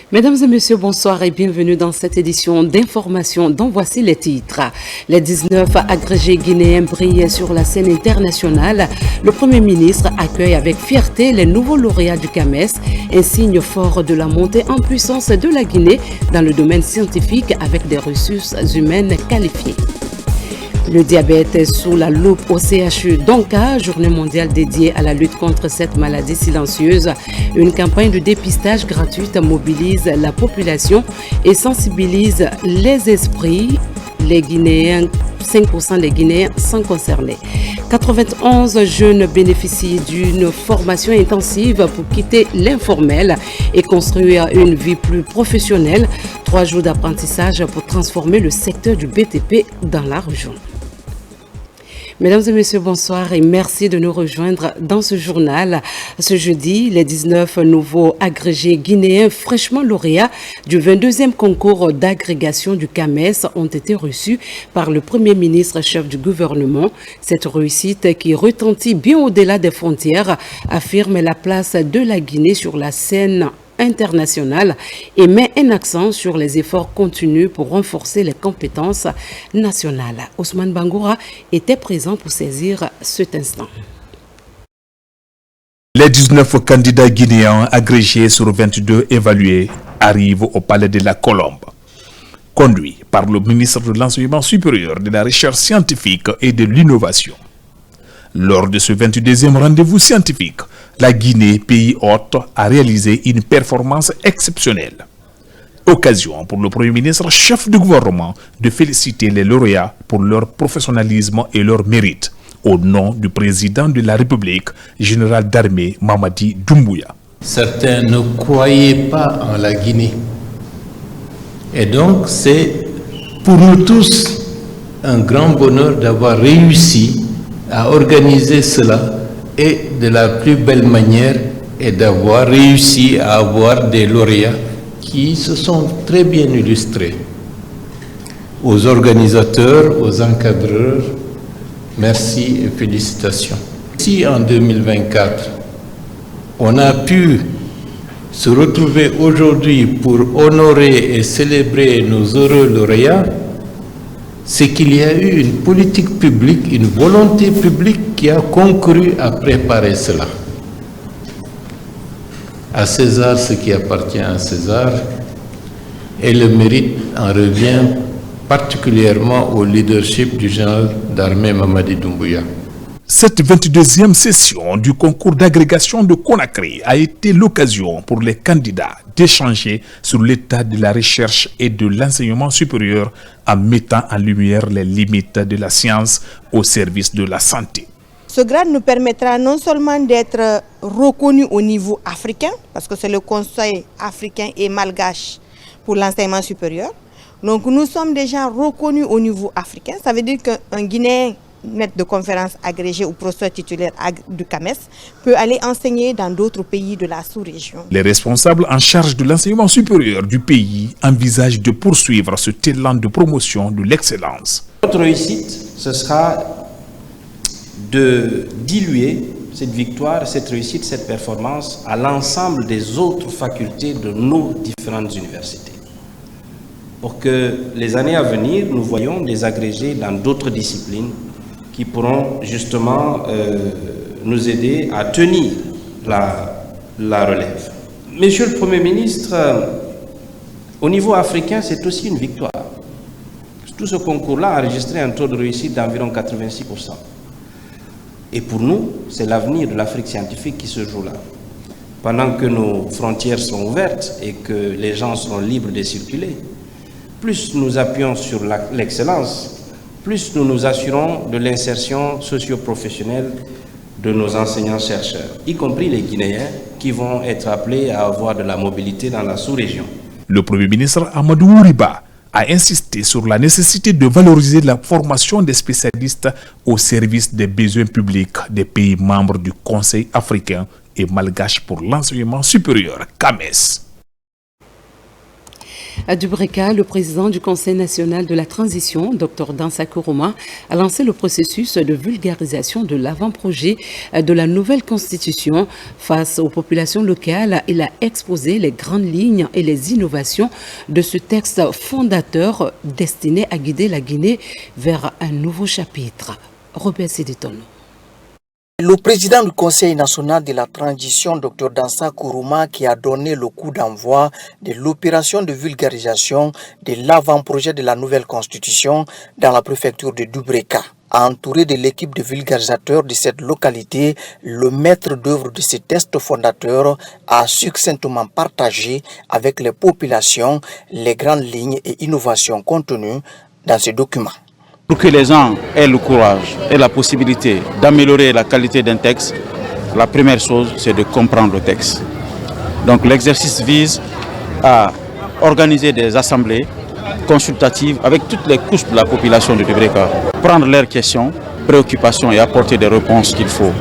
Mesdames et messieurs, bonsoir et bienvenue dans cette édition d'information dont voici les titres. Les 19 agrégés guinéens brillent sur la scène internationale. Le Premier ministre accueille avec fierté les nouveaux lauréats du CAMES, un signe fort de la montée en puissance de la Guinée dans le domaine scientifique avec des ressources humaines qualifiées. Le diabète est sous la loupe au CHU Donka, journée mondiale dédiée à la lutte contre cette maladie silencieuse. Une campagne de dépistage gratuite mobilise la population et sensibilise les esprits. Les Guinéens, 5% des Guinéens sont concernés. 91 jeunes bénéficient d'une formation intensive pour quitter l'informel et construire une vie plus professionnelle. 3 jours d'apprentissage pour transformer le secteur du BTP dans la région. Mesdames et messieurs, bonsoir et merci de nous rejoindre dans ce journal. Ce jeudi, les 19 nouveaux agrégés guinéens fraîchement lauréats du 22e concours d'agrégation du CAMES ont été reçus par le Premier ministre chef du gouvernement. Cette réussite qui retentit bien au-delà des frontières affirme la place de la Guinée sur la scène internationale et met un accent sur les efforts continus pour renforcer les compétences nationales. Ousmane Bangoura était présent pour saisir cet instant. Les 19 candidats guinéens agrégés sur 22 évalués arrivent au palais de la Colombe. Conduits par le ministre de l'Enseignement supérieur, de la Recherche scientifique et de l'Innovation. Lors de ce 22e rendez-vous scientifique, la Guinée, pays hôte, a réalisé une performance exceptionnelle. Occasion pour le Premier ministre, chef du gouvernement, de féliciter les lauréats pour leur professionnalisme et leur mérite, au nom du président de la République, général d'armée Mamadi Doumbouya. Certains ne croyaient pas en la Guinée. Et donc, c'est pour nous tous un grand bonheur d'avoir réussi à organiser cela et de la plus belle manière et d'avoir réussi à avoir des lauréats qui se sont très bien illustrés. Aux organisateurs, aux encadreurs, merci et félicitations. Si en 2024, on a pu se retrouver aujourd'hui pour honorer et célébrer nos heureux lauréats, c'est qu'il y a eu une politique publique, une volonté publique qui a concouru à préparer cela. À César ce qui appartient à César, et le mérite en revient particulièrement au leadership du général d'armée Mamadi Doumbouya. Cette 22e session du concours d'agrégation de Conakry a été l'occasion pour les candidats d'échanger sur l'état de la recherche et de l'enseignement supérieur en mettant en lumière les limites de la science au service de la santé. Ce grade nous permettra non seulement d'être reconnus au niveau africain, parce que c'est le Conseil africain et malgache pour l'enseignement supérieur. Donc nous sommes déjà reconnus au niveau africain. Ça veut dire qu'un Guinéen maître de conférence agrégé ou professeur titulaire du CAMES peut aller enseigner dans d'autres pays de la sous-région. Les responsables en charge de l'enseignement supérieur du pays envisagent de poursuivre ce élan de promotion de l'excellence. Notre réussite, ce sera de diluer cette victoire, cette réussite, cette performance à l'ensemble des autres facultés de nos différentes universités. Pour que les années à venir, nous voyons des agrégés dans d'autres disciplines qui pourront justement nous aider à tenir la relève. Monsieur le Premier ministre, au niveau africain, c'est aussi une victoire. Tout ce concours-là a enregistré un taux de réussite d'environ 86%. Et pour nous, c'est l'avenir de l'Afrique scientifique qui se joue là. Pendant que nos frontières sont ouvertes et que les gens seront libres de circuler, plus nous appuyons sur l'excellence, plus nous nous assurons de l'insertion socio-professionnelle de nos enseignants-chercheurs, y compris les Guinéens qui vont être appelés à avoir de la mobilité dans la sous-région. Le Premier ministre Amadou Ouriba a insisté sur la nécessité de valoriser la formation des spécialistes au service des besoins publics des pays membres du Conseil africain et malgache pour l'enseignement supérieur, CAMES. À Dubreka, le président du Conseil national de la transition, Dr Dansa Kourouma, a lancé le processus de vulgarisation de l'avant-projet de la nouvelle constitution. Face aux populations locales, il a exposé les grandes lignes et les innovations de ce texte fondateur destiné à guider la Guinée vers un nouveau chapitre. Robert Séditono. Le président du Conseil national de la transition, Dr Dansa Kourouma, qui a donné le coup d'envoi de l'opération de vulgarisation de l'avant-projet de la nouvelle constitution dans la préfecture de Dubreka. Entouré de l'équipe de vulgarisateurs de cette localité, le maître d'œuvre de ce texte fondateur a succinctement partagé avec les populations les grandes lignes et innovations contenues dans ce document. Pour que les gens aient le courage et la possibilité d'améliorer la qualité d'un texte, la première chose, c'est de comprendre le texte. Donc l'exercice vise à organiser des assemblées consultatives avec toutes les couches de la population de Dubreka, prendre leurs questions, préoccupations et apporter des réponses qu'il faut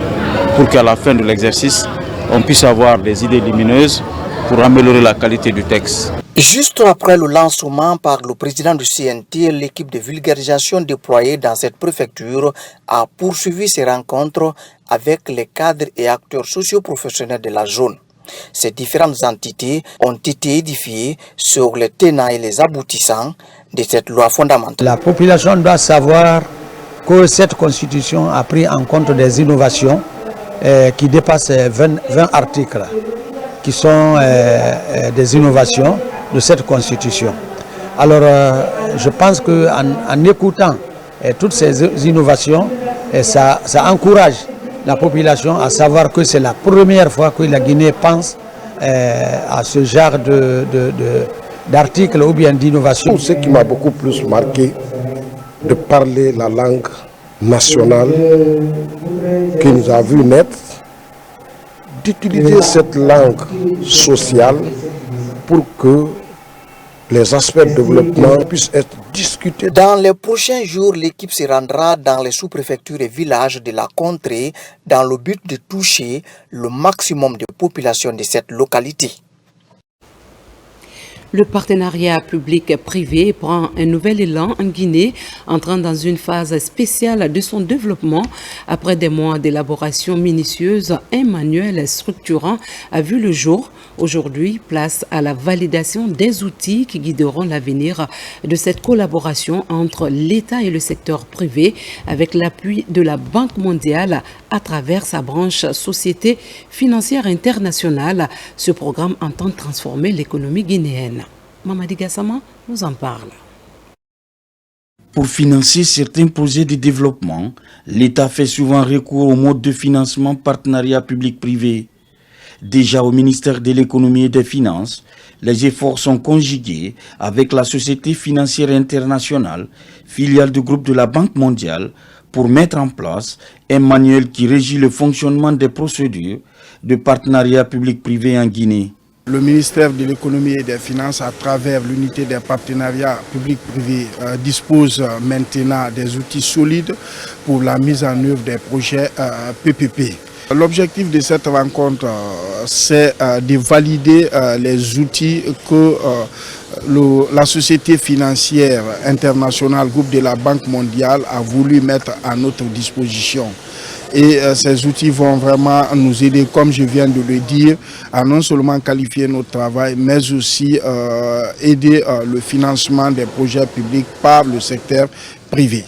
pour qu'à la fin de l'exercice, on puisse avoir des idées lumineuses pour améliorer la qualité du texte. Juste après le lancement par le président du CNT, l'équipe de vulgarisation déployée dans cette préfecture a poursuivi ses rencontres avec les cadres et acteurs socio-professionnels de la zone. Ces différentes entités ont été édifiées sur les tenants et les aboutissants de cette loi fondamentale. La population doit savoir que cette constitution a pris en compte des innovations qui dépassent 20 articles, qui sont des innovations de cette constitution. Alors je pense qu'en écoutant toutes ces innovations, ça encourage la population à savoir que c'est la première fois que la Guinée pense à ce genre d'articles ou bien d'innovation. Ce qui m'a beaucoup plus marqué, de parler la langue nationale qui nous a vu naître, d'utiliser cette langue sociale pour que les aspects de développement puissent être discutés. Dans les prochains jours, l'équipe se rendra dans les sous-préfectures et villages de la contrée dans le but de toucher le maximum de population de cette localité. Le partenariat public-privé prend un nouvel élan en Guinée, entrant dans une phase spéciale de son développement. Après des mois d'élaboration minutieuse, un manuel structurant a vu le jour. Aujourd'hui, place à la validation des outils qui guideront l'avenir de cette collaboration entre l'État et le secteur privé, avec l'appui de la Banque mondiale à travers sa branche Société financière internationale. Ce programme entend transformer l'économie guinéenne. Mamadi Gassama nous en parle. Pour financer certains projets de développement, l'État fait souvent recours au mode de financement partenariat public-privé. Déjà au ministère de l'économie et des finances, les efforts sont conjugués avec la Société financière internationale, filiale du groupe de la Banque mondiale, pour mettre en place un manuel qui régit le fonctionnement des procédures de partenariat public-privé en Guinée. Le ministère de l'économie et des finances, à travers l'unité des partenariats publics-privés, dispose maintenant des outils solides pour la mise en œuvre des projets PPP. L'objectif de cette rencontre, c'est de valider les outils que la Société financière internationale, groupe de la Banque mondiale, a voulu mettre à notre disposition. Et ces outils vont vraiment nous aider, comme je viens de le dire, à non seulement qualifier notre travail, mais aussi aider le financement des projets publics par le secteur privé.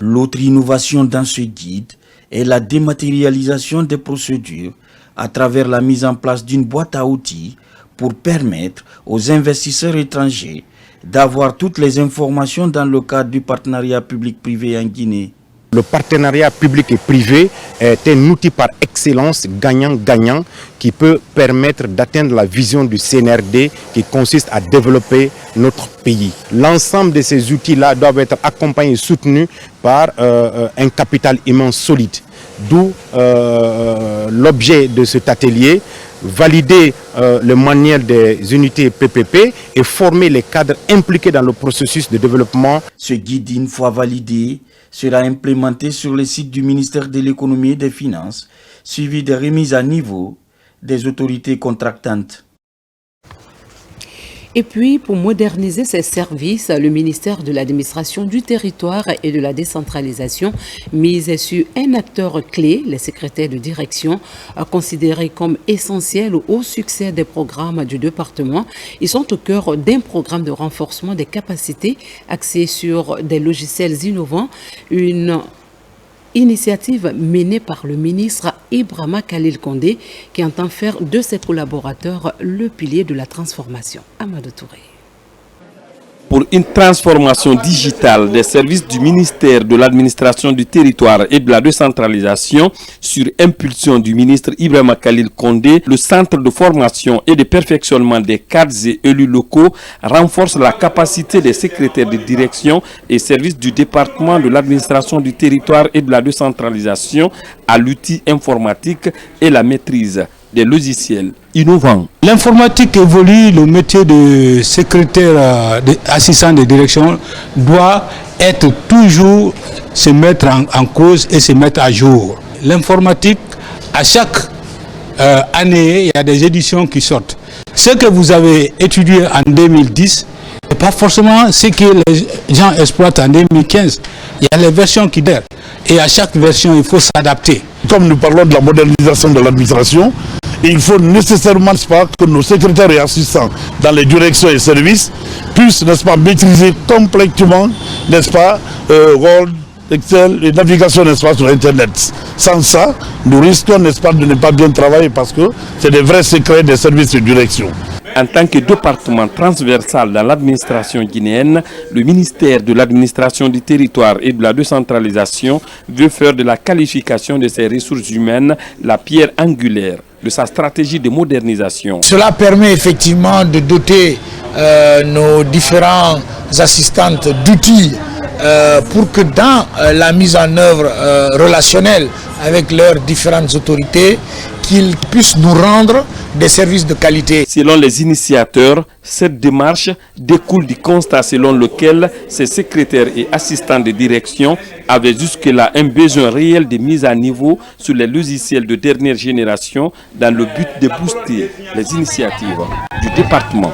L'autre innovation dans ce guide est la dématérialisation des procédures à travers la mise en place d'une boîte à outils pour permettre aux investisseurs étrangers d'avoir toutes les informations dans le cadre du partenariat public-privé en Guinée. Le partenariat public et privé est un outil par excellence gagnant-gagnant qui peut permettre d'atteindre la vision du CNRD qui consiste à développer notre pays. L'ensemble de ces outils-là doivent être accompagnés et soutenus par un capital immense solide. D'où l'objet de cet atelier, valider le manuel des unités PPP et former les cadres impliqués dans le processus de développement. Ce guide, une fois validé, sera implémenté sur le site du ministère de l'économie et des finances, suivi des remises à niveau des autorités contractantes. Et puis, pour moderniser ces services, le ministère de l'Administration du Territoire et de la Décentralisation mise sur un acteur clé, les secrétaires de direction, considérés comme essentiels au succès des programmes du département. Ils sont au cœur d'un programme de renforcement des capacités axé sur des logiciels innovants, une initiative menée par le ministre Ibrahima Khalil Condé qui entend faire de ses collaborateurs le pilier de la transformation. Amadou Touré. Pour une transformation digitale des services du ministère de l'administration du territoire et de la décentralisation, sur impulsion du ministre Ibrahima Khalil Condé, le centre de formation et de perfectionnement des cadres et élus locaux renforce la capacité des secrétaires de direction et services du département de l'administration du territoire et de la décentralisation à l'outil informatique et la maîtrise des logiciels innovants. L'informatique évolue, le métier de secrétaire, assistant de direction doit être toujours se mettre en cause et se mettre à jour. L'informatique, à chaque année, il y a des éditions qui sortent. Ce que vous avez étudié en 2010 n'est pas forcément ce que les gens exploitent en 2015. Il y a les versions qui dèrent. Et à chaque version, il faut s'adapter. Comme nous parlons de la modernisation de l'administration, il faut nécessairement que nos secrétaires et assistants dans les directions et services puissent, n'est-ce pas, maîtriser complètement, n'est-ce pas, Word, Excel et navigation, n'est-ce pas, sur Internet. Sans ça, nous risquons, n'est-ce pas, de ne pas bien travailler parce que c'est des vrais secrets des services de direction. En tant que département transversal dans l'administration guinéenne, le ministère de l'administration du territoire et de la décentralisation veut faire de la qualification de ses ressources humaines la pierre angulaire de sa stratégie de modernisation. Cela permet effectivement de doter nos différents assistantes d'outils pour que dans la mise en œuvre relationnelle avec leurs différentes autorités, qu'ils puissent nous rendre des services de qualité. Selon les initiateurs, cette démarche découle du constat selon lequel ces secrétaires et assistants de direction avaient jusque-là un besoin réel de mise à niveau sur les logiciels de dernière génération dans le but de booster les initiatives du département.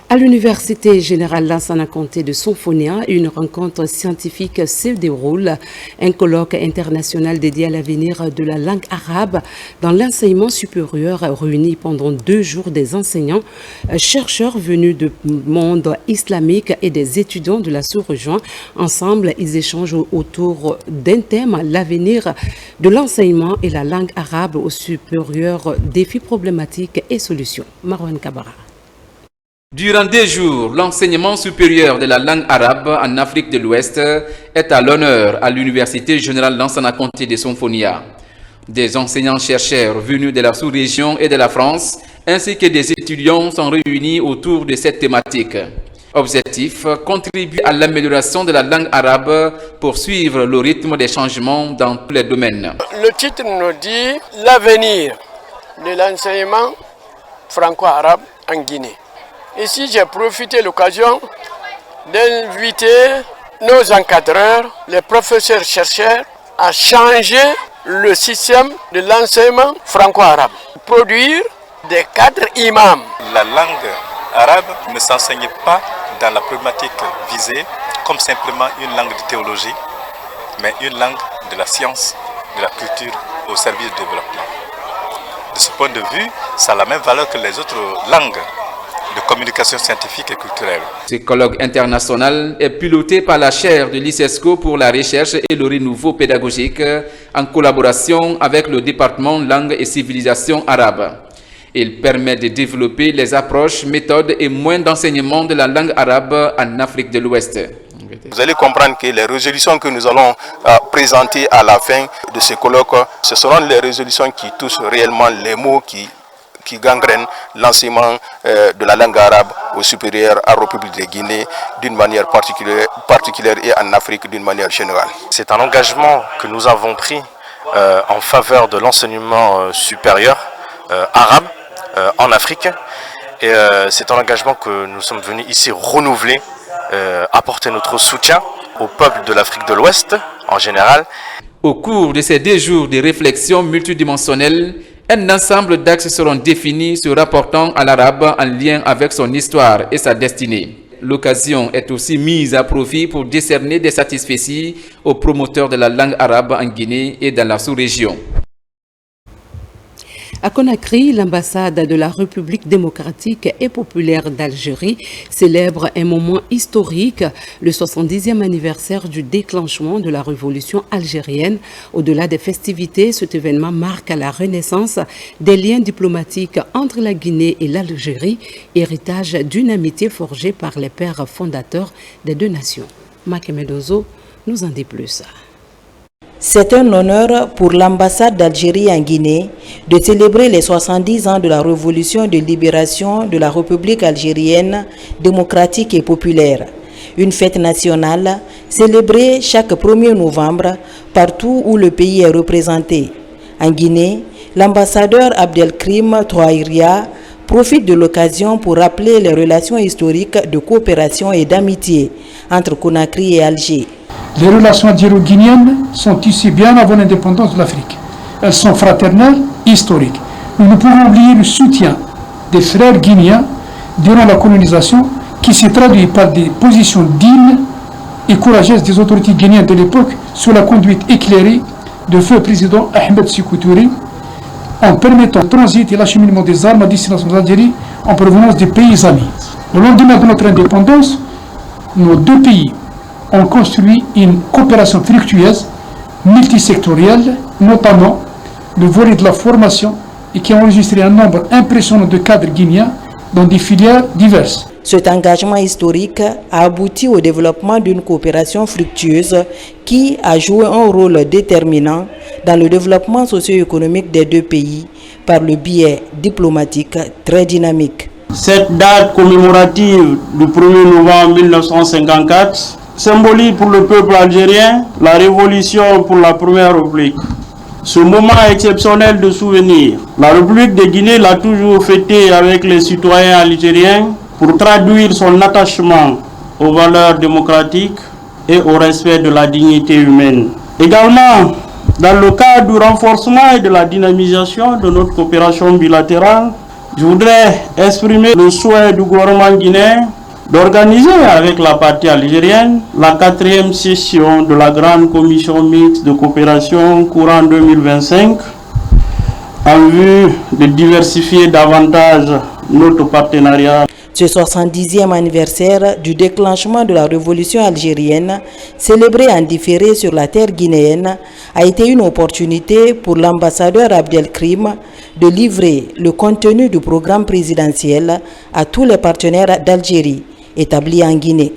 À l'Université générale Lansana Conté de Sonfonia, une rencontre scientifique se déroule. Un colloque international dédié à l'avenir de la langue arabe dans l'enseignement supérieur réunit pendant 2 jours des enseignants, chercheurs venus du monde islamique et des étudiants de la sous-région. Ensemble, ils échangent autour d'un thème, l'avenir de l'enseignement et la langue arabe au supérieur, défis problématiques et solutions. Marwan Kabara. Durant 2 jours, l'enseignement supérieur de la langue arabe en Afrique de l'Ouest est à l'honneur à l'Université générale Lansana Conté de Sonfonia. Des enseignants-chercheurs venus de la sous-région et de la France, ainsi que des étudiants sont réunis autour de cette thématique. Objectif, contribuer à l'amélioration de la langue arabe pour suivre le rythme des changements dans tous les domaines. Le titre nous dit l'avenir de l'enseignement franco-arabe en Guinée. Ici, j'ai profité de l'occasion d'inviter nos encadreurs, les professeurs-chercheurs, à changer le système de l'enseignement franco-arabe. Produire des cadres imams. La langue arabe ne s'enseigne pas dans la problématique visée comme simplement une langue de théologie, mais une langue de la science, de la culture au service du développement. De ce point de vue, ça a la même valeur que les autres langues de communication scientifique et culturelle. Ce colloque international est piloté par la chaire de l'ICESCO pour la recherche et le renouveau pédagogique en collaboration avec le département langue et civilisation arabe. Il permet de développer les approches, méthodes et moyens d'enseignement de la langue arabe en Afrique de l'Ouest. Vous allez comprendre que les résolutions que nous allons présenter à la fin de ce colloque, ce seront les résolutions qui touchent réellement les mots qui gangrènent l'enseignement de la langue arabe au supérieur à la République de Guinée d'une manière particulière et en Afrique d'une manière générale. C'est un engagement que nous avons pris en faveur de l'enseignement supérieur arabe en Afrique et c'est un engagement que nous sommes venus ici renouveler, apporter notre soutien au peuple de l'Afrique de l'Ouest en général. Au cours de ces 2 jours de réflexion multidimensionnelle, Un ensemble d'axes seront définis se rapportant à l'arabe en lien avec son histoire et sa destinée. L'occasion est aussi mise à profit pour décerner des satisfecits aux promoteurs de la langue arabe en Guinée et dans la sous-région. À Conakry, l'ambassade de la République démocratique et populaire d'Algérie célèbre un moment historique, le 70e anniversaire du déclenchement de la révolution algérienne. Au-delà des festivités, cet événement marque la renaissance des liens diplomatiques entre la Guinée et l'Algérie, héritage d'une amitié forgée par les pères fondateurs des deux nations. Makemedozo nous en dit plus. C'est un honneur pour l'ambassade d'Algérie en Guinée de célébrer les 70 ans de la révolution de libération de la République algérienne démocratique et populaire. Une fête nationale célébrée chaque 1er novembre partout où le pays est représenté. En Guinée, l'ambassadeur Abdelkrim Touahria profite de l'occasion pour rappeler les relations historiques de coopération et d'amitié entre Conakry et Alger. Les relations algéro-guinéennes sont tissées bien avant l'indépendance de l'Afrique. Elles sont fraternelles, historiques. Nous ne pouvons oublier le soutien des frères guinéens durant la colonisation qui s'est traduit par des positions dignes et courageuses des autorités guinéennes de l'époque sous la conduite éclairée de feu président Ahmed Sékou Touré en permettant le transit et l'acheminement des armes à destination de l'Algérie en provenance des pays amis. Au lendemain de notre indépendance, nos deux pays ont construit une coopération fructueuse, multisectorielle, notamment le volet de la formation et qui a enregistré un nombre impressionnant de cadres guinéens dans des filières diverses. Cet engagement historique a abouti au développement d'une coopération fructueuse qui a joué un rôle déterminant dans le développement socio-économique des deux pays par le biais diplomatique très dynamique. Cette date commémorative du 1er novembre 1954 symbolise pour le peuple algérien la révolution pour la Première République. Ce moment exceptionnel de souvenir, la République de Guinée l'a toujours fêté avec les citoyens algériens pour traduire son attachement aux valeurs démocratiques et au respect de la dignité humaine. Également, dans le cadre du renforcement et de la dynamisation de notre coopération bilatérale, je voudrais exprimer le souhait du gouvernement guinéen d'organiser avec la partie algérienne la 4e session de la Grande Commission mixte de coopération courant 2025 en vue de diversifier davantage notre partenariat. Ce 70e anniversaire du déclenchement de la révolution algérienne, célébré en différé sur la terre guinéenne, a été une opportunité pour l'ambassadeur Abdelkrim de livrer le contenu du programme présidentiel à tous les partenaires d'Algérie établis en Guinée.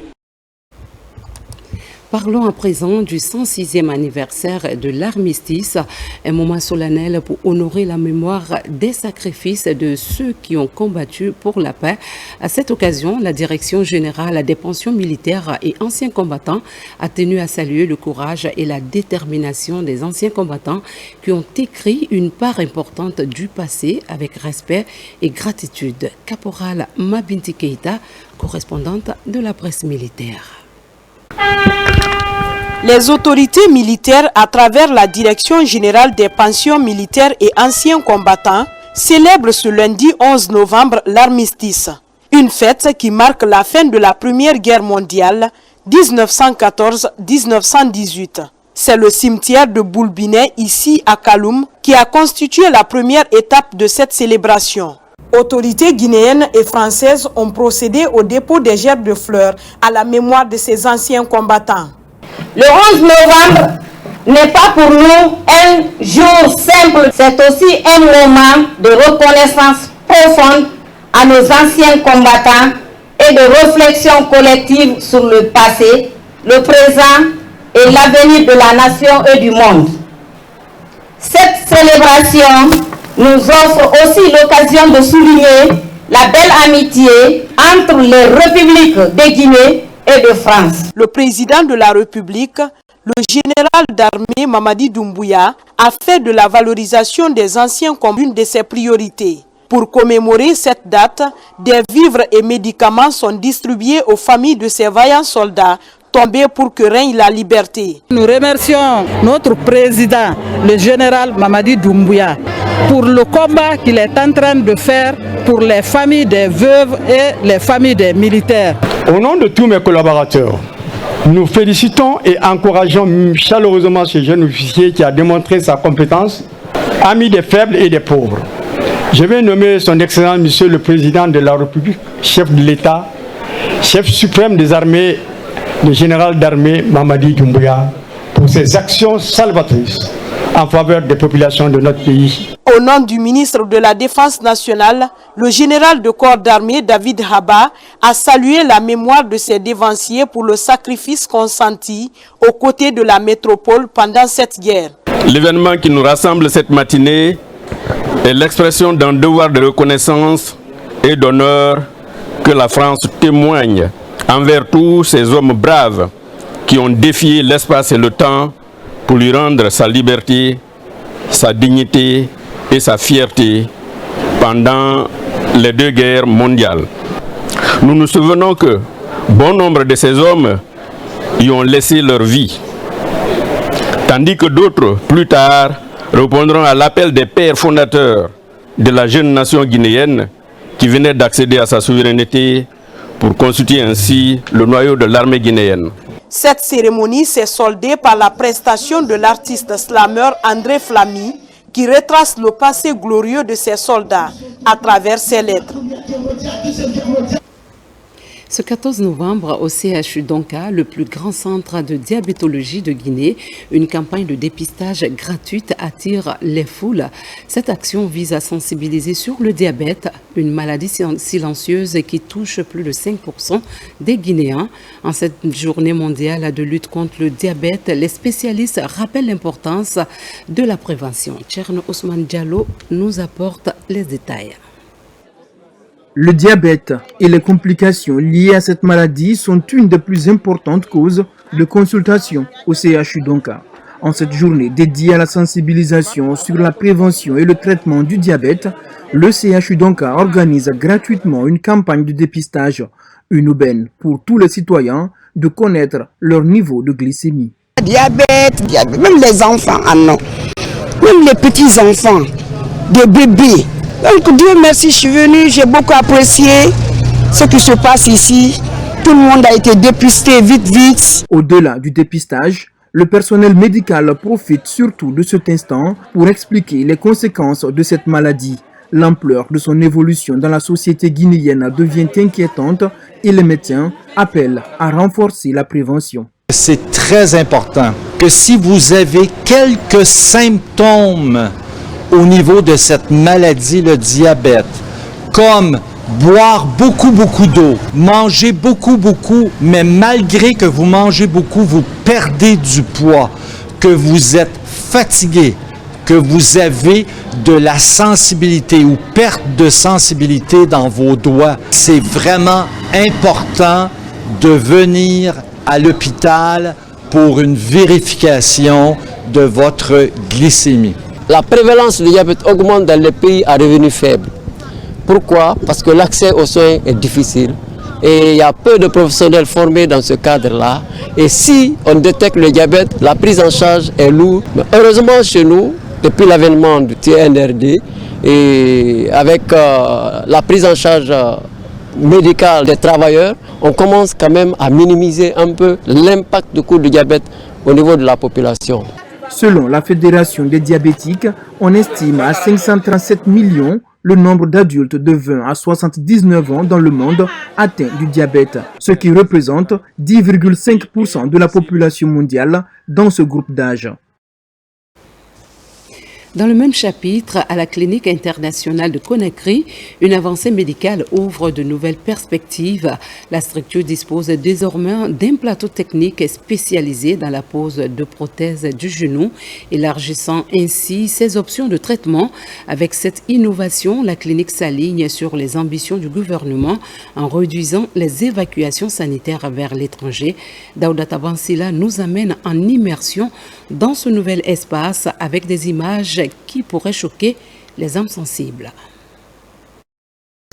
Parlons à présent du 106e anniversaire de l'armistice, un moment solennel pour honorer la mémoire des sacrifices de ceux qui ont combattu pour la paix. À cette occasion, la Direction générale des pensions militaires et anciens combattants a tenu à saluer le courage et la détermination des anciens combattants qui ont écrit une part importante du passé avec respect et gratitude. Caporal Mabinti Keïta, correspondante de la presse militaire. Les autorités militaires, à travers la Direction générale des pensions militaires et anciens combattants, célèbrent ce lundi 11 novembre l'armistice. Une fête qui marque la fin de la Première Guerre mondiale, 1914-1918. C'est le cimetière de Boulbinet, ici à Kaloum, qui a constitué la première étape de cette célébration. Autorités guinéennes et françaises ont procédé au dépôt des gerbes de fleurs à la mémoire de ces anciens combattants. Le 11 novembre n'est pas pour nous un jour simple, c'est aussi un moment de reconnaissance profonde à nos anciens combattants et de réflexion collective sur le passé, le présent et l'avenir de la nation et du monde. Cette célébration nous offre aussi l'occasion de souligner la belle amitié entre les républiques de Guinée et de France. Le président de la République, le général d'armée Mamadi Doumbouya, a fait de la valorisation des anciens comme une de ses priorités. Pour commémorer cette date, des vivres et médicaments sont distribués aux familles de ces vaillants soldats tombés pour que règne la liberté. Nous remercions notre président, le général Mamadi Doumbouya, pour le combat qu'il est en train de faire pour les familles des veuves et les familles des militaires. Au nom de tous mes collaborateurs, nous félicitons et encourageons chaleureusement ce jeune officier qui a démontré sa compétence, ami des faibles et des pauvres. Je vais nommer son Excellence Monsieur le Président de la République, chef de l'État, chef suprême des armées, le général d'armée Mamadi Doumbouya, pour ses actions salvatrices en faveur des populations de notre pays. Au nom du ministre de la Défense nationale, le général de corps d'armée David Haba a salué la mémoire de ses dévanciers pour le sacrifice consenti aux côtés de la métropole pendant cette guerre. L'événement qui nous rassemble cette matinée est l'expression d'un devoir de reconnaissance et d'honneur que la France témoigne envers tous ces hommes braves qui ont défié l'espace et le temps pour lui rendre sa liberté, sa dignité et sa fierté pendant les 2 guerres mondiales. Nous nous souvenons que bon nombre de ces hommes y ont laissé leur vie, tandis que d'autres, plus tard, répondront à l'appel des pères fondateurs de la jeune nation guinéenne qui venait d'accéder à sa souveraineté pour constituer ainsi le noyau de l'armée guinéenne. Cette cérémonie s'est soldée par la prestation de l'artiste slammer André Flamy qui retrace le passé glorieux de ses soldats à travers ses lettres. Ce 14 novembre, au CHU Donka, le plus grand centre de diabétologie de Guinée, une campagne de dépistage gratuite attire les foules. Cette action vise à sensibiliser sur le diabète, une maladie silencieuse qui touche plus de 5% des Guinéens. En cette journée mondiale de lutte contre le diabète, les spécialistes rappellent l'importance de la prévention. Tcherno Ousmane Diallo nous apporte les détails. Le diabète et les complications liées à cette maladie sont une des plus importantes causes de consultation au CHU Donka. En cette journée dédiée à la sensibilisation sur la prévention et le traitement du diabète, le CHU Donka organise gratuitement une campagne de dépistage, une aubaine pour tous les citoyens de connaître leur niveau de glycémie. Diabète, même les enfants en ont, même les petits-enfants, des bébés. Donc Dieu merci, je suis venue, j'ai beaucoup apprécié ce qui se passe ici. Tout le monde a été dépisté vite. Au-delà du dépistage, le personnel médical profite surtout de cet instant pour expliquer les conséquences de cette maladie. L'ampleur de son évolution dans la société guinéenne devient inquiétante et les médecins appellent à renforcer la prévention. C'est très important que si vous avez quelques symptômes au niveau de cette maladie, le diabète, comme boire beaucoup d'eau, manger beaucoup, mais malgré que vous mangez beaucoup, vous perdez du poids, que vous êtes fatigué, que vous avez de la sensibilité ou perte de sensibilité dans vos doigts. C'est vraiment important de venir à l'hôpital pour une vérification de votre glycémie. La prévalence du diabète augmente dans les pays à revenus faibles. Pourquoi? Parce que l'accès aux soins est difficile et il y a peu de professionnels formés dans ce cadre-là. Et si on détecte le diabète, la prise en charge est lourde. Mais heureusement chez nous, depuis l'avènement du TNRD et avec la prise en charge médicale des travailleurs, on commence quand même à minimiser un peu l'impact du coût du diabète au niveau de la population. Selon la Fédération des diabétiques, on estime à 537 millions le nombre d'adultes de 20 à 79 ans dans le monde atteints du diabète, ce qui représente 10,5% de la population mondiale dans ce groupe d'âge. Dans le même chapitre, à la clinique internationale de Conakry, une avancée médicale ouvre de nouvelles perspectives. La structure dispose désormais d'un plateau technique spécialisé dans la pose de prothèses du genou, élargissant ainsi ses options de traitement. Avec cette innovation, la clinique s'aligne sur les ambitions du gouvernement en réduisant les évacuations sanitaires vers l'étranger. Daouda Tabansila nous amène en immersion dans ce nouvel espace avec des images qui pourraient choquer les âmes sensibles.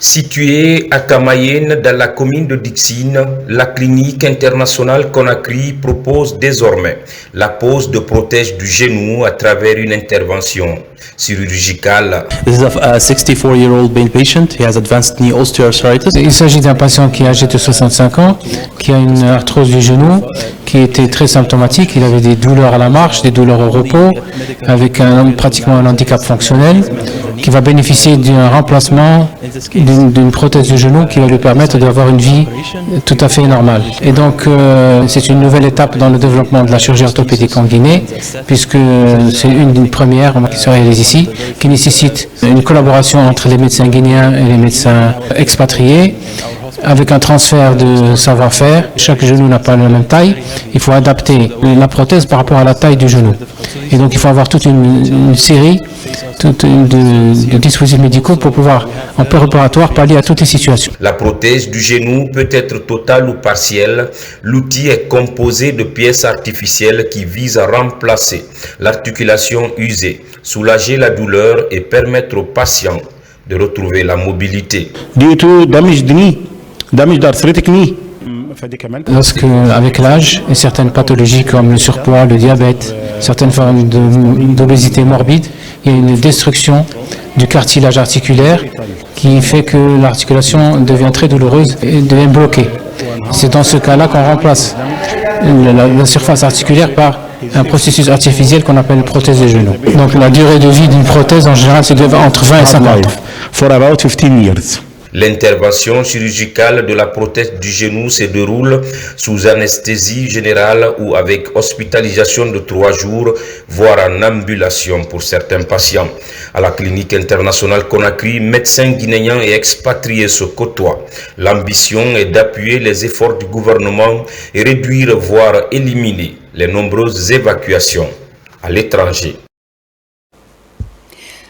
Située à Kamayenne, dans la commune de Dixine, la clinique internationale Conakry propose désormais la pose de prothèses du genou à travers une intervention chirurgicale. This is a 64-year-old male patient. He has advanced knee osteoarthritis. Il s'agit d'un patient qui est âgé de 65 ans, qui a une arthrose du genou, qui était très symptomatique. Il avait des douleurs à la marche, des douleurs au repos, avec pratiquement un handicap fonctionnel, qui va bénéficier d'un remplacement d'une prothèse du genou qui va lui permettre d'avoir une vie tout à fait normale. Et donc, c'est une nouvelle étape dans le développement de la chirurgie orthopédique en Guinée, puisque c'est une première qui se réalise ici, qui nécessite une collaboration entre les médecins guinéens et les médecins expatriés, avec un transfert de savoir-faire. Chaque genou n'a pas la même taille. Il faut adapter la prothèse par rapport à la taille du genou. Et donc, il faut avoir toute une série de dispositifs médicaux pour pouvoir, en préparatoire, pallier à toutes les situations. La prothèse du genou peut être totale ou partielle. L'outil est composé de pièces artificielles qui visent à remplacer l'articulation usée, soulager la douleur et permettre aux patients de retrouver la mobilité. Due to damage d'arthritic knee. Lorsque, avec l'âge et certaines pathologies comme le surpoids, le diabète, certaines formes d'obésité morbide, il y a une destruction du cartilage articulaire qui fait que l'articulation devient très douloureuse et devient bloquée. C'est dans ce cas-là qu'on remplace la surface articulaire par un processus artificiel qu'on appelle prothèse de genou. Donc la durée de vie d'une prothèse en général c'est entre 20 et 50 ans. For about 15 years. L'intervention chirurgicale de la prothèse du genou se déroule sous anesthésie générale ou avec hospitalisation de 3 jours, voire en ambulation pour certains patients. À la clinique internationale Conakry, médecins guinéens et expatriés se côtoient. L'ambition est d'appuyer les efforts du gouvernement et réduire, voire éliminer, les nombreuses évacuations à l'étranger.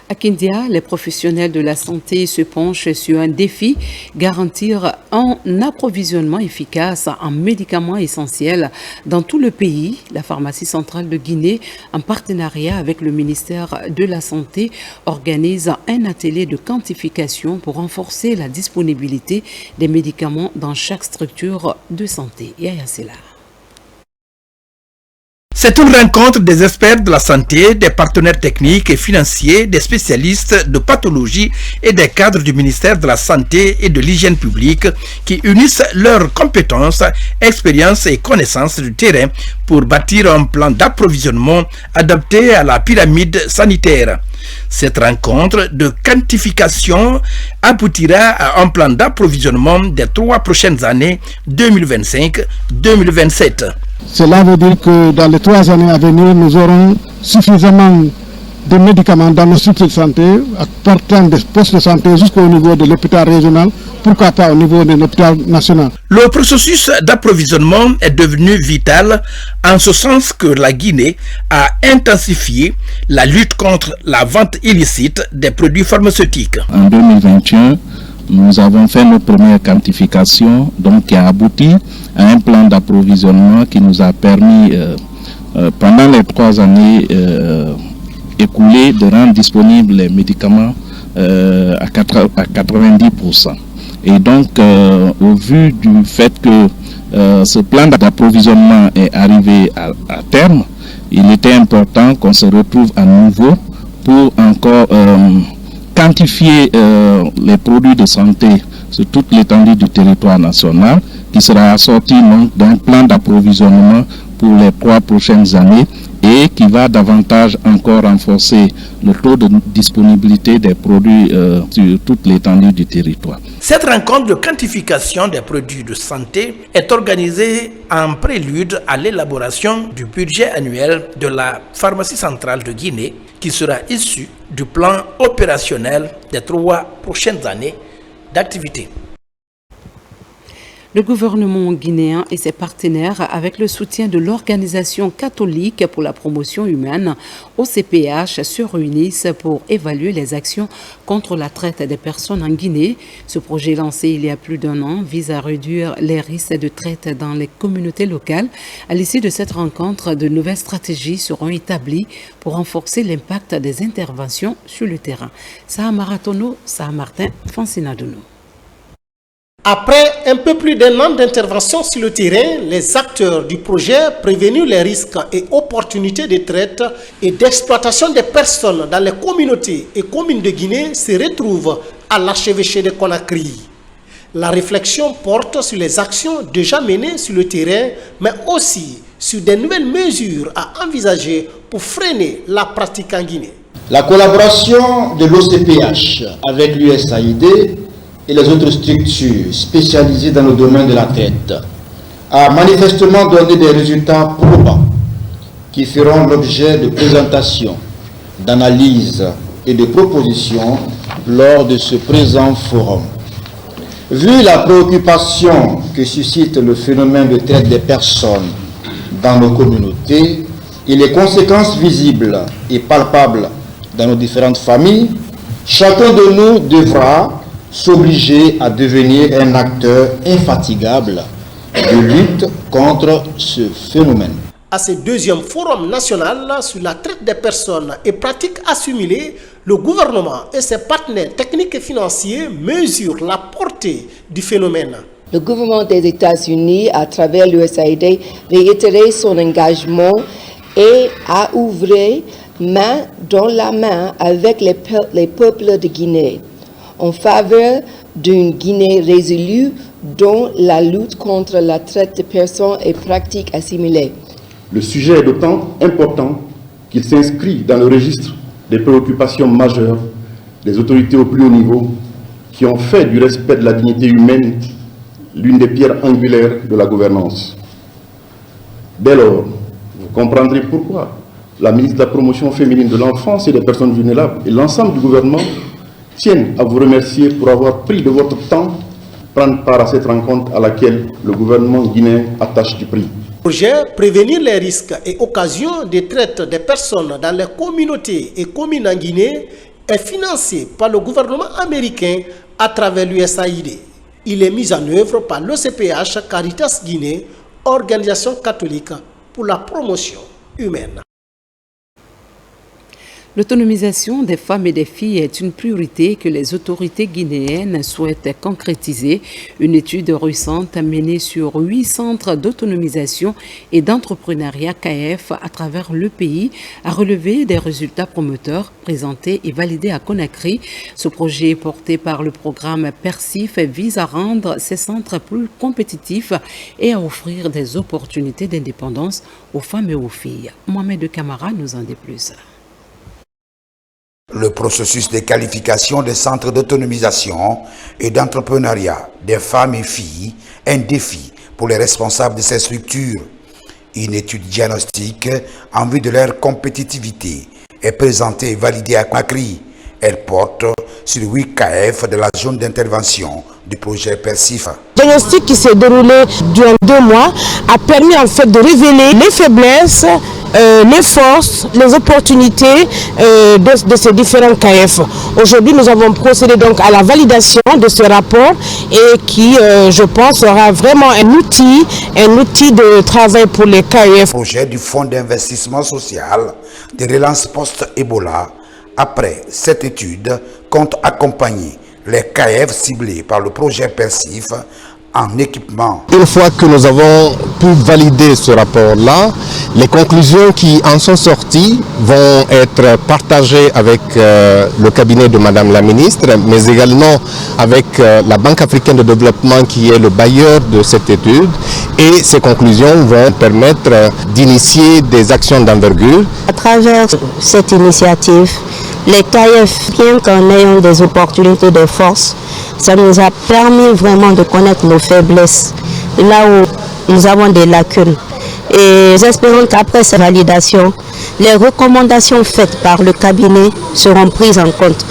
À Kindia, les professionnels de la santé se penchent sur un défi, garantir un approvisionnement efficace en médicaments essentiels dans tout le pays. La pharmacie centrale de Guinée, en partenariat avec le ministère de la Santé, organise un atelier de quantification pour renforcer la disponibilité des médicaments dans chaque structure de santé. Yaya Sela. C'est une rencontre des experts de la santé, des partenaires techniques et financiers, des spécialistes de pathologie et des cadres du ministère de la Santé et de l'Hygiène publique qui unissent leurs compétences, expériences et connaissances du terrain pour bâtir un plan d'approvisionnement adapté à la pyramide sanitaire. Cette rencontre de quantification aboutira à un plan d'approvisionnement des 3 prochaines années 2025-2027. Cela veut dire que dans les 3 années à venir, nous aurons suffisamment de médicaments dans nos structures de santé, partant des postes de santé jusqu'au niveau de l'hôpital régional, pourquoi pas au niveau de l'hôpital national. Le processus d'approvisionnement est devenu vital en ce sens que la Guinée a intensifié la lutte contre la vente illicite des produits pharmaceutiques. En 2021, nous avons fait notre première quantification qui a abouti à un plan d'approvisionnement qui nous a permis, pendant les 3 années écoulées, de rendre disponibles les médicaments à 90%. Et donc, au vu du fait que ce plan d'approvisionnement est arrivé à terme, il était important qu'on se retrouve à nouveau pour encore quantifier les produits de santé sur toute l'étendue du territoire national, qui sera assorti d'un plan d'approvisionnement pour les 3 prochaines années et qui va davantage encore renforcer le taux de disponibilité des produits sur toute l'étendue du territoire. Cette rencontre de quantification des produits de santé est organisée en prélude à l'élaboration du budget annuel de la pharmacie centrale de Guinée qui sera issu du plan opérationnel des 3 prochaines années d'activité. Le gouvernement guinéen et ses partenaires, avec le soutien de l'Organisation catholique pour la promotion humaine, OCPH, se réunissent pour évaluer les actions contre la traite des personnes en Guinée. Ce projet lancé il y a plus d'1 an vise à réduire les risques de traite dans les communautés locales. À l'issue de cette rencontre, de nouvelles stratégies seront établies pour renforcer l'impact des interventions sur le terrain. Saha Maratono, Saha Martin, Francina Dono. Après un peu plus d'1 an d'intervention sur le terrain, les acteurs du projet prévenus les risques et opportunités de traite et d'exploitation des personnes dans les communautés et communes de Guinée se retrouvent à l'archevêché de Conakry. La réflexion porte sur les actions déjà menées sur le terrain, mais aussi sur des nouvelles mesures à envisager pour freiner la pratique en Guinée. La collaboration de l'OCPH avec l'USAID et les autres structures spécialisées dans le domaine de la traite a manifestement donné des résultats probants qui feront l'objet de présentations, d'analyses et de propositions lors de ce présent forum. Vu la préoccupation que suscite le phénomène de traite des personnes dans nos communautés et les conséquences visibles et palpables dans nos différentes familles, chacun de nous devra s'obliger à devenir un acteur infatigable de lutte contre ce phénomène. À ce deuxième forum national sur la traite des personnes et pratiques assimilées, le gouvernement et ses partenaires techniques et financiers mesurent la portée du phénomène. Le gouvernement des États-Unis, à travers l'USAID, réitérait son engagement et a ouvert main dans la main avec les peuples de Guinée en faveur d'une Guinée résolue dans la lutte contre la traite de personnes et pratiques assimilées. Le sujet est d'autant important qu'il s'inscrit dans le registre des préoccupations majeures des autorités au plus haut niveau qui ont fait du respect de la dignité humaine l'une des pierres angulaires de la gouvernance. Dès lors, vous comprendrez pourquoi la ministre de la Promotion féminine de l'enfance et des personnes vulnérables et l'ensemble du gouvernement tiennent à vous remercier pour avoir pris de votre temps prendre part à cette rencontre à laquelle le gouvernement guinéen attache du prix. Le projet Prévenir les risques et occasions de traite des personnes dans les communautés et communes en Guinée est financé par le gouvernement américain à travers l'USAID. Il est mis en œuvre par l'OCPH Caritas Guinée, organisation catholique pour la promotion humaine. L'autonomisation des femmes et des filles est une priorité que les autorités guinéennes souhaitent concrétiser. Une étude récente menée sur 8 centres d'autonomisation et d'entrepreneuriat KF à travers le pays a relevé des résultats promoteurs présentés et validés à Conakry. Ce projet porté par le programme PERSIF vise à rendre ces centres plus compétitifs et à offrir des opportunités d'indépendance aux femmes et aux filles. Mohamed Kamara nous en dit plus. Le processus de qualification des centres d'autonomisation et d'entrepreneuriat des femmes et filles est un défi pour les responsables de ces structures. Une étude diagnostique en vue de leur compétitivité est présentée et validée à Conakry. Elle porte sur 8 KF de la zone d'intervention du projet PERSIF. Le diagnostic qui s'est déroulé durant 2 mois a permis en fait de révéler les faiblesses, les forces, les opportunités de ces différents KF. Aujourd'hui, nous avons procédé donc à la validation de ce rapport et qui, je pense, sera vraiment un outil de travail pour les KF. Le projet du Fonds d'investissement social de relance post-Ebola, après cette étude, compte accompagner les KF ciblés par le projet PERSIF en équipement. Une fois que nous avons pu valider ce rapport-là, les conclusions qui en sont sorties vont être partagées avec le cabinet de Madame la Ministre, mais également avec la Banque africaine de développement qui est le bailleur de cette étude. Et ces conclusions vont permettre d'initier des actions d'envergure. À travers cette initiative, les KF, bien qu'en ayant des opportunités de force, ça nous a permis vraiment de connaître nos faiblesses, là où nous avons des lacunes. Et j'espère qu'après cette validation, les recommandations faites par le cabinet seront prises en compte.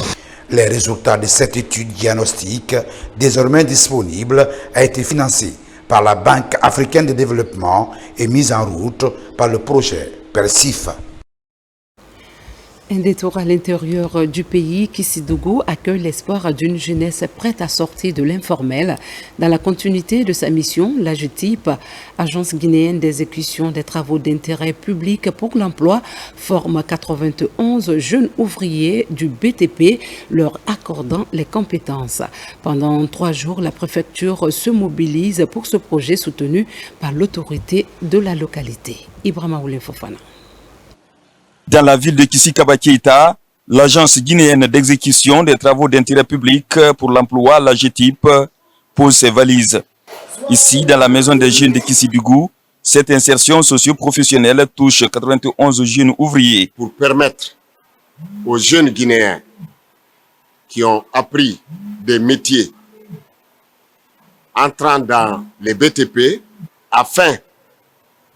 Les résultats de cette étude diagnostique, désormais disponible, a été financé par la Banque africaine de développement et mise en route par le projet PERSIF. Un détour à l'intérieur du pays, Kissidougou accueille l'espoir d'une jeunesse prête à sortir de l'informel. Dans la continuité de sa mission, l'AGETIP, Agence guinéenne d'exécution des travaux d'intérêt public pour l'emploi, forme 91 jeunes ouvriers du BTP, leur accordant les compétences. Pendant 3 jours, la préfecture se mobilise pour ce projet soutenu par l'autorité de la localité. Ibrahima Oulin Fofana. Dans la ville de Kissi-Kaba-Keita, l'agence guinéenne d'exécution des travaux d'intérêt public pour l'emploi, l'AGETIP, pose ses valises. Ici, dans la maison des jeunes de Kissidougou, cette insertion socio-professionnelle touche 91 jeunes ouvriers. Pour permettre aux jeunes Guinéens qui ont appris des métiers entrant dans les BTP, afin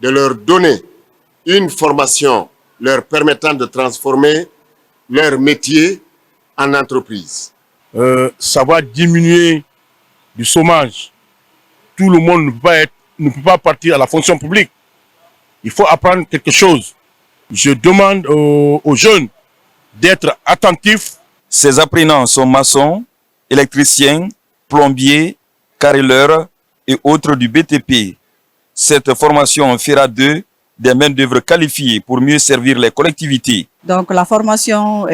de leur donner une formation leur permettant de transformer leur métier en entreprise. Ça va diminuer du chômage. Tout le monde ne peut pas partir à la fonction publique. Il faut apprendre quelque chose. Je demande aux jeunes d'être attentifs. Ces apprenants sont maçons, électriciens, plombiers, carreleurs et autres du BTP. Cette formation fera d'eux des main-d'œuvre qualifiées pour mieux servir les collectivités. Donc la formation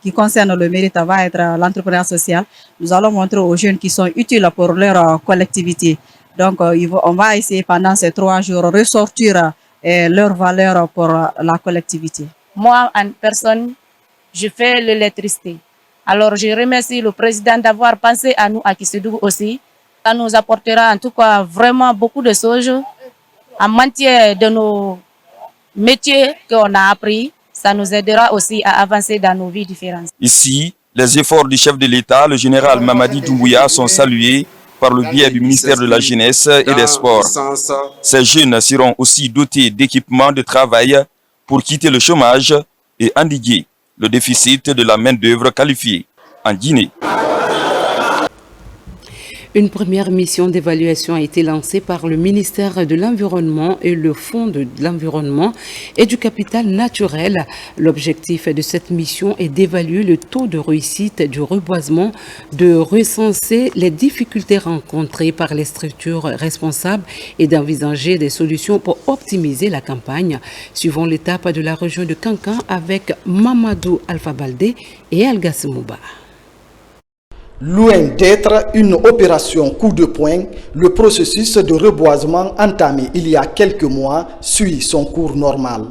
qui concerne le mérite va être l'entrepreneuriat social. Nous allons montrer aux jeunes qui sont utiles pour leur collectivité. Donc on va essayer pendant ces 3 jours de ressortir leurs valeurs pour la collectivité. Moi, en personne, je fais l'électricité. Alors je remercie le président d'avoir pensé à nous à Kissidougou aussi. Ça nous apportera en tout cas vraiment beaucoup de choses. En matière de nos métiers qu'on a appris, ça nous aidera aussi à avancer dans nos vies différentes. Ici, les efforts du chef de l'État, le général Mamadi Doumbouya, sont salués par le biais du ministère de la Jeunesse et des Sports. Ces jeunes seront aussi dotés d'équipements de travail pour quitter le chômage et endiguer le déficit de la main-d'œuvre qualifiée en Guinée. Une première mission d'évaluation a été lancée par le ministère de l'Environnement et le Fonds de l'Environnement et du Capital Naturel. L'objectif de cette mission est d'évaluer le taux de réussite du reboisement, de recenser les difficultés rencontrées par les structures responsables et d'envisager des solutions pour optimiser la campagne. Suivons l'étape de la région de Kankan avec Mamadou Alpha Baldé et Algas Mouba. Loin d'être une opération coup de poing, le processus de reboisement entamé il y a quelques mois suit son cours normal.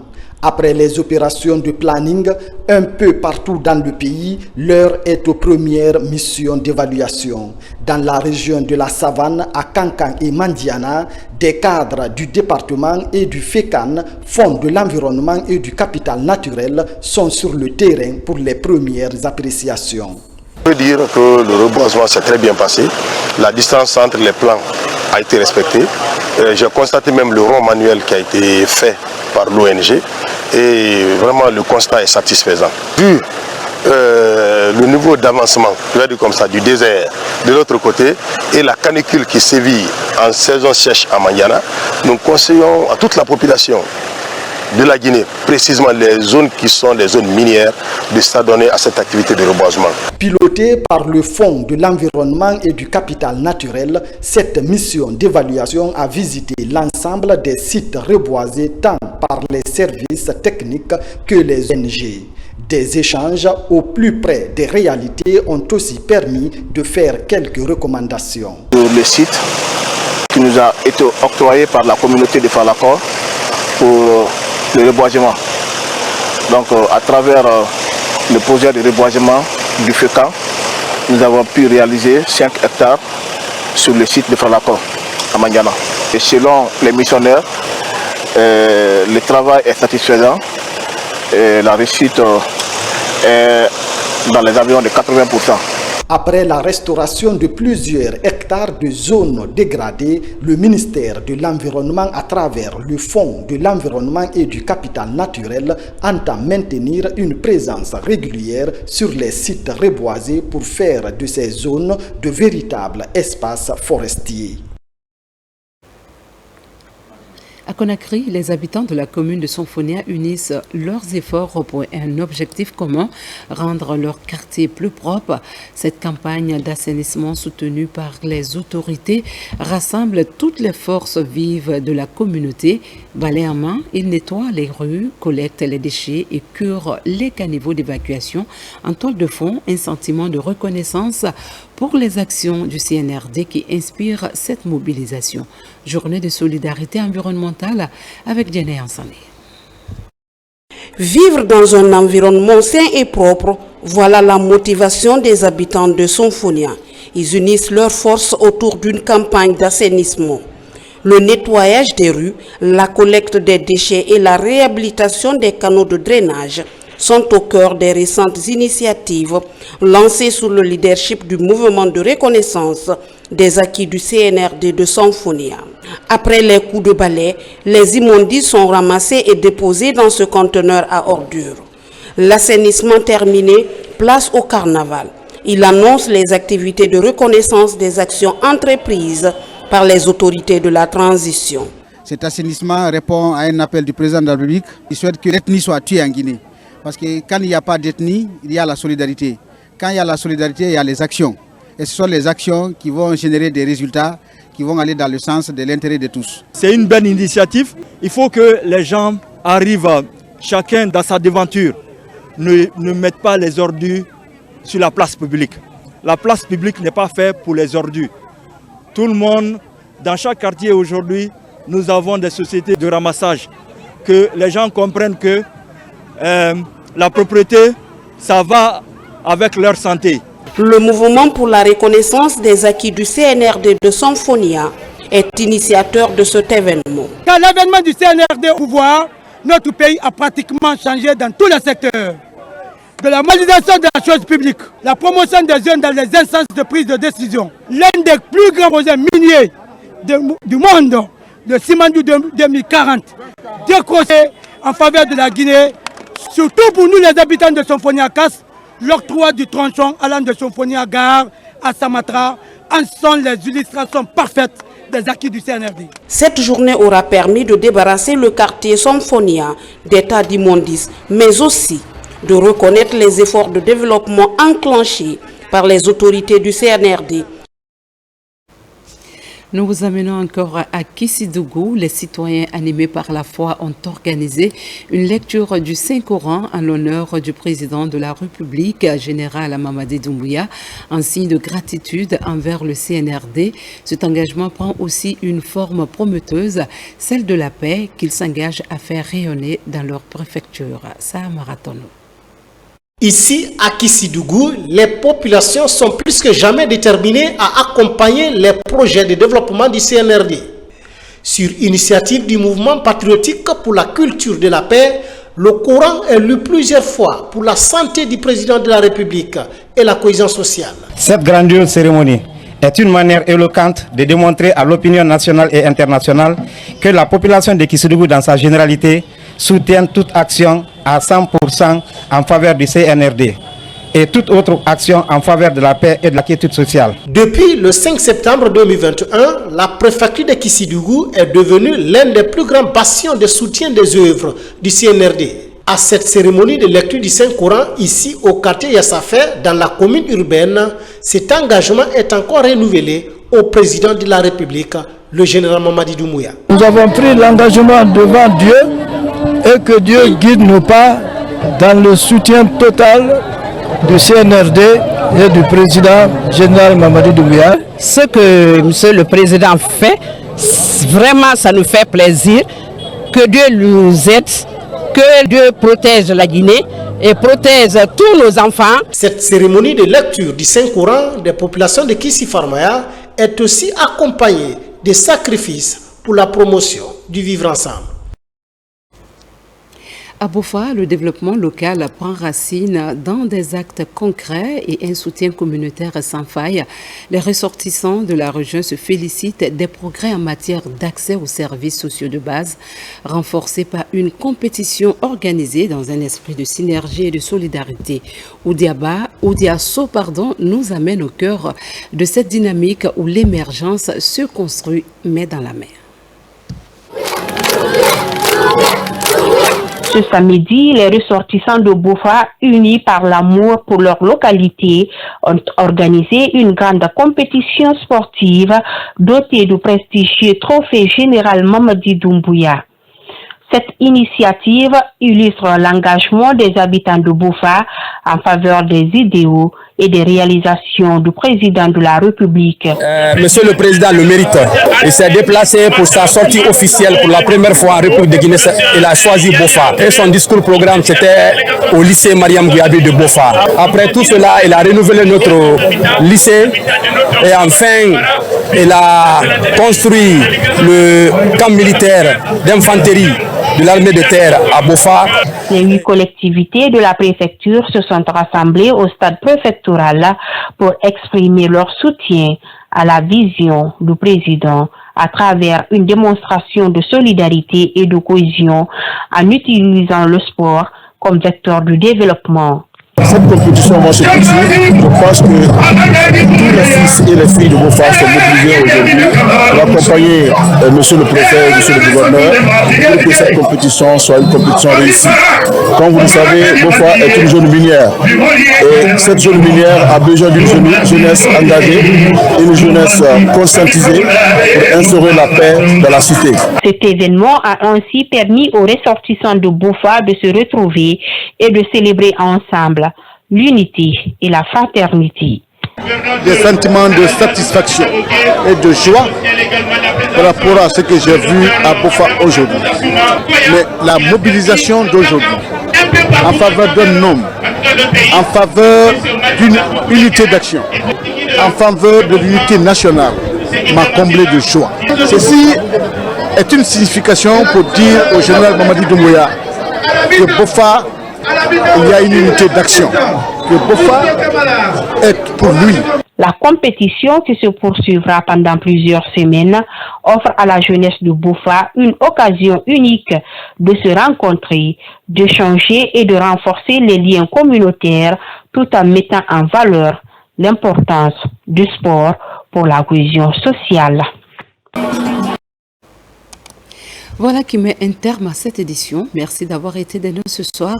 Après les opérations de planning un peu partout dans le pays, l'heure est aux premières missions d'évaluation. Dans la région de la Savane, à Kankan et Mandiana, des cadres du département et du FECAN, Fonds de l'Environnement et du Capital Naturel, sont sur le terrain pour les premières appréciations. Je peux dire que le reboisement s'est très bien passé. La distance entre les plans a été respectée. J'ai constaté même le rond manuel qui a été fait par l'ONG et vraiment le constat est satisfaisant. Vu le niveau d'avancement, je vais dire comme ça, du désert de l'autre côté et la canicule qui sévit en saison sèche à Mandiana, nous conseillons à toute la population de la Guinée, précisément les zones qui sont des zones minières, de s'adonner à cette activité de reboisement. Pilotée par le Fonds de l'Environnement et du Capital Naturel, cette mission d'évaluation a visité l'ensemble des sites reboisés tant par les services techniques que les ONG. Des échanges au plus près des réalités ont aussi permis de faire quelques recommandations. Le site qui nous a été octroyé par la communauté de Falakor pour le reboisement. Donc à travers le projet de reboisement du FECAN, nous avons pu réaliser 5 hectares sur le site de Falakor à Mandiana. Et selon les missionnaires, le travail est satisfaisant et la réussite est dans les environs de 80%. Après la restauration de plusieurs hectares de zones dégradées, le ministère de l'Environnement, à travers le Fonds de l'Environnement et du Capital Naturel, entend maintenir une présence régulière sur les sites reboisés pour faire de ces zones de véritables espaces forestiers. À Conakry, les habitants de la commune de Sonfonia unissent leurs efforts pour un objectif commun, rendre leur quartier plus propre. Cette campagne d'assainissement soutenue par les autorités rassemble toutes les forces vives de la communauté. Balai en main, ils nettoient les rues, collectent les déchets et curent les caniveaux d'évacuation. En toile de fond, un sentiment de reconnaissance pour les actions du CNRD qui inspire cette mobilisation. Journée de solidarité environnementale avec Diane Ansané. Vivre dans un environnement sain et propre, voilà la motivation des habitants de Sonfonia. Ils unissent leurs forces autour d'une campagne d'assainissement. Le nettoyage des rues, la collecte des déchets et la réhabilitation des canaux de drainage sont au cœur des récentes initiatives lancées sous le leadership du mouvement de reconnaissance des acquis du CNRD de Sonfonia. Après les coups de balai, les immondices sont ramassés et déposés dans ce conteneur à ordures. L'assainissement terminé, place au carnaval. Il annonce les activités de reconnaissance des actions entreprises par les autorités de la transition. Cet assainissement répond à un appel du président de la République qui souhaite que l'ethnie soit tuée en Guinée. Parce que quand il n'y a pas d'ethnie, il y a la solidarité. Quand il y a la solidarité, il y a les actions. Et ce sont les actions qui vont générer des résultats qui vont aller dans le sens de l'intérêt de tous. C'est une belle initiative. Il faut que les gens arrivent, chacun dans sa devanture, ne mettent pas les ordures sur la place publique. La place publique n'est pas faite pour les ordures. Tout le monde, dans chaque quartier aujourd'hui, nous avons des sociétés de ramassage. Que les gens comprennent que la propriété, ça va avec leur santé. Le mouvement pour la reconnaissance des acquis du CNRD de Sonfonia est initiateur de cet événement. Quand l'avènement du CNRD au pouvoir, notre pays a pratiquement changé dans tous les secteurs. De la modernisation de la chose publique, la promotion des jeunes dans les instances de prise de décision, l'un des plus grands projets miniers du monde, le Simandou 2040, décroché en faveur de la Guinée, surtout pour nous les habitants de Sonfonia Casse, l'octroi du tronçon allant de Sonfonia Gare à Samatra en sont les illustrations parfaites des acquis du CNRD. Cette journée aura permis de débarrasser le quartier Sonfonia d'état d'immondice, mais aussi de reconnaître les efforts de développement enclenchés par les autorités du CNRD. Nous vous amenons encore à Kissidougou. Les citoyens animés par la foi ont organisé une lecture du Saint-Coran en l'honneur du président de la République, général Mamadi Doumbouya, en signe de gratitude envers le CNRD. Cet engagement prend aussi une forme prometteuse, celle de la paix qu'ils s'engagent à faire rayonner dans leur préfecture. Ça marathon. Ici, à Kissidougou, les populations sont plus que jamais déterminées à accompagner les projets de développement du CNRD. Sur initiative du mouvement patriotique pour la culture de la paix, le Coran est lu plusieurs fois pour la santé du président de la République et la cohésion sociale. Cette grandiose cérémonie est une manière éloquente de démontrer à l'opinion nationale et internationale que la population de Kissidougou dans sa généralité soutient toute action à 100% en faveur du CNRD et toute autre action en faveur de la paix et de la quiétude sociale. Depuis le 5 septembre 2021, la préfecture de Kissidougou est devenue l'un des plus grands bastions de soutien des œuvres du CNRD. À cette cérémonie de lecture du Saint-Coran, ici au quartier Yassafé, dans la commune urbaine, cet engagement est encore renouvelé au président de la République, le général Mamadi Doumbouya. Nous avons pris l'engagement devant Dieu et que Dieu guide nos pas dans le soutien total du CNRD et du président général Mamadi Doumbouya. Ce que monsieur le président fait, vraiment ça nous fait plaisir. Que Dieu nous aide, que Dieu protège la Guinée et protège tous nos enfants. Cette cérémonie de lecture du Saint-Coran des populations de Kissi-Farmaya est aussi accompagnée des sacrifices pour la promotion du vivre ensemble. À Bofa, le développement local prend racine dans des actes concrets et un soutien communautaire sans faille. Les ressortissants de la région se félicitent des progrès en matière d'accès aux services sociaux de base, renforcés par une compétition organisée dans un esprit de synergie et de solidarité. Oudiasso nous amène au cœur de cette dynamique où l'émergence se construit main dans la main. Ce samedi, les ressortissants de Bofa, unis par l'amour pour leur localité, ont organisé une grande compétition sportive dotée du prestigieux trophée général Mamadi Doumbouya. Cette initiative illustre l'engagement des habitants de Bofa en faveur des idéaux et des réalisations du président de la République. Monsieur le Président le mérite. Il s'est déplacé pour sa sortie officielle pour la première fois en République de Guinée. Il a choisi Bofa. Et son discours programme, c'était au lycée Mariam Gouyabi de Bofa. Après tout cela, il a renouvelé notre lycée et enfin, il a construit le camp militaire d'infanterie de l'armée de terre à Bofa. Les 8 collectivités de la préfecture se sont rassemblées au stade préfectoral pour exprimer leur soutien à la vision du président à travers une démonstration de solidarité et de cohésion en utilisant le sport comme vecteur de développement. Cette compétition va se poursuivre. Je pense que tous les fils et les filles de Bofa sont mobilisés aujourd'hui pour accompagner monsieur le préfet et monsieur le gouverneur pour que cette compétition soit une compétition réussie. Comme vous le savez, Bofa est une zone minière et cette zone minière a besoin d'une jeunesse engagée, une jeunesse conscientisée pour instaurer la paix dans la cité. Cet événement a ainsi permis aux ressortissants de Bofa de se retrouver et de célébrer ensemble l'unité et la fraternité. Des sentiments de satisfaction et de joie par rapport à ce que j'ai vu à Bofa aujourd'hui. Mais la mobilisation d'aujourd'hui en faveur d'un homme, en faveur d'une unité d'action, en faveur de l'unité nationale m'a comblé de joie. Ceci est une signification pour dire au général Mamadi Doumbouya que Bofa, il y a une unité d'action, que Bofa est pour lui. La compétition qui se poursuivra pendant plusieurs semaines offre à la jeunesse de Bofa une occasion unique de se rencontrer, d'échanger et de renforcer les liens communautaires tout en mettant en valeur l'importance du sport pour la cohésion sociale. Voilà qui met un terme à cette édition. Merci d'avoir été de nous ce soir.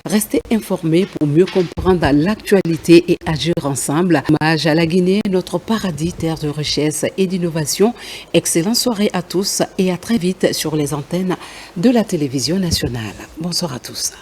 Restez informés pour mieux comprendre l'actualité et agir ensemble. Hommage à la Guinée, notre paradis, terre de richesse et d'innovation. Excellente soirée à tous et à très vite sur les antennes de la télévision nationale. Bonsoir à tous.